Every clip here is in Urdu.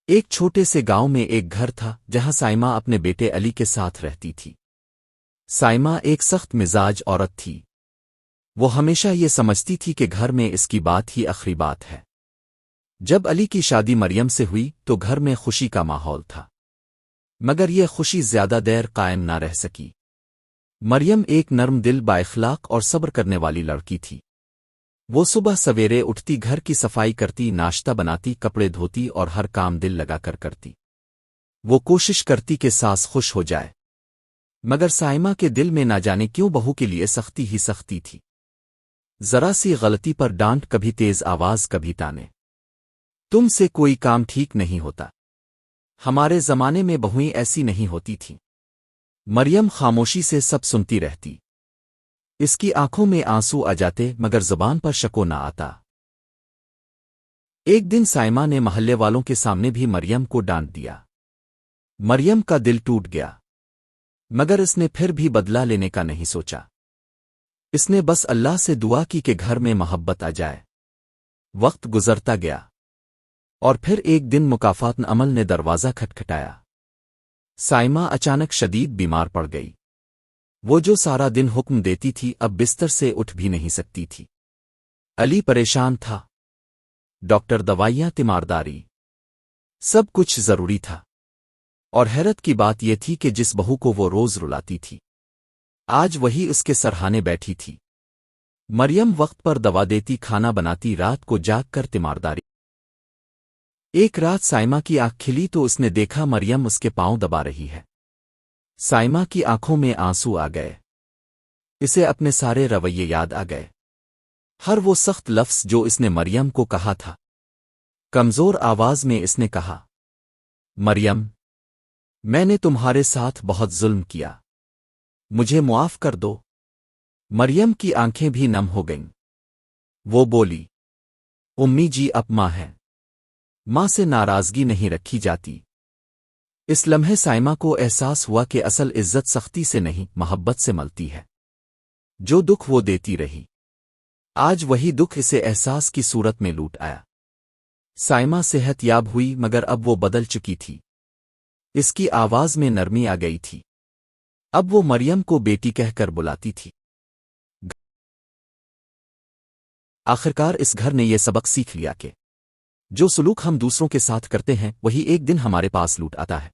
ایک چھوٹے سے گاؤں میں ایک گھر تھا جہاں سائمہ اپنے بیٹے علی کے ساتھ رہتی تھی۔ سائمہ ایک سخت مزاج عورت تھی۔ وہ ہمیشہ یہ سمجھتی تھی کہ گھر میں اس کی بات ہی آخری بات ہے۔ جب علی کی شادی مریم سے ہوئی تو گھر میں خوشی کا ماحول تھا، مگر یہ خوشی زیادہ دیر قائم نہ رہ سکی۔ مریم ایک نرم دل، بااخلاق اور صبر کرنے والی لڑکی تھی۔ وہ صبح سویرے اٹھتی، گھر کی صفائی کرتی، ناشتہ بناتی، کپڑے دھوتی اور ہر کام دل لگا کر کرتی۔ وہ کوشش کرتی کہ ساس خوش ہو جائے، مگر سائمہ کے دل میں نہ جانے کیوں بہو کے لیے سختی ہی سختی تھی۔ ذرا سی غلطی پر ڈانٹ، کبھی تیز آواز، کبھی تانے، تم سے کوئی کام ٹھیک نہیں ہوتا۔ ہمارے زمانے میں بہویں ایسی نہیں ہوتی تھیں۔ مریم خاموشی سے سب سنتی رہتی۔ اس کی آنکھوں میں آنسو آ جاتے مگر زبان پر شکو نہ آتا۔ ایک دن سائمہ نے محلے والوں کے سامنے بھی مریم کو ڈانٹ دیا۔ مریم کا دل ٹوٹ گیا، مگر اس نے پھر بھی بدلہ لینے کا نہیں سوچا۔ اس نے بس اللہ سے دعا کی کہ گھر میں محبت آ جائے۔ وقت گزرتا گیا، اور پھر ایک دن مکافات عمل نے دروازہ کھٹکھٹایا۔ سائمہ اچانک شدید بیمار پڑ گئی۔ وہ جو سارا دن حکم دیتی تھی اب بستر سے اٹھ بھی نہیں سکتی تھی۔ علی پریشان تھا، ڈاکٹر، دوائیاں، تیمارداری، سب کچھ ضروری تھا۔ اور حیرت کی بات یہ تھی کہ جس بہو کو وہ روز رلاتی تھی آج وہی اس کے سرہانے بیٹھی تھی۔ مریم وقت پر دوا دیتی، کھانا بناتی، رات کو جاگ کر تیمارداری۔ ایک رات سائمہ کی آنکھ کھلی تو اس نے دیکھا مریم اس کے پاؤں دبا رہی ہے۔ سائمہ کی آنکھوں میں آنسو آ گئے۔ اسے اپنے سارے رویے یاد آ گئے، ہر وہ سخت لفظ جو اس نے مریم کو کہا تھا۔ کمزور آواز میں اس نے کہا، مریم، میں نے تمہارے ساتھ بہت ظلم کیا، مجھے معاف کر دو۔ مریم کی آنکھیں بھی نم ہو گئیں۔ وہ بولی، امی جی اب ماں ہے، ماں سے ناراضگی نہیں رکھی جاتی۔ اس لمحے سائمہ کو احساس ہوا کہ اصل عزت سختی سے نہیں، محبت سے ملتی ہے۔ جو دکھ وہ دیتی رہی، آج وہی دکھ اسے احساس کی صورت میں لوٹ آیا۔ سائمہ صحت یاب ہوئی مگر اب وہ بدل چکی تھی۔ اس کی آواز میں نرمی آ گئی تھی۔ اب وہ مریم کو بیٹی کہہ کر بلاتی تھی۔ آخرکار اس گھر نے یہ سبق سیکھ لیا کہ جو سلوک ہم دوسروں کے ساتھ کرتے ہیں وہی ایک دن ہمارے پاس لوٹ آتا ہے۔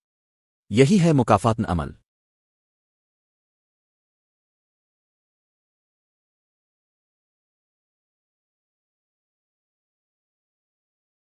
یہی ہے مکافات عمل۔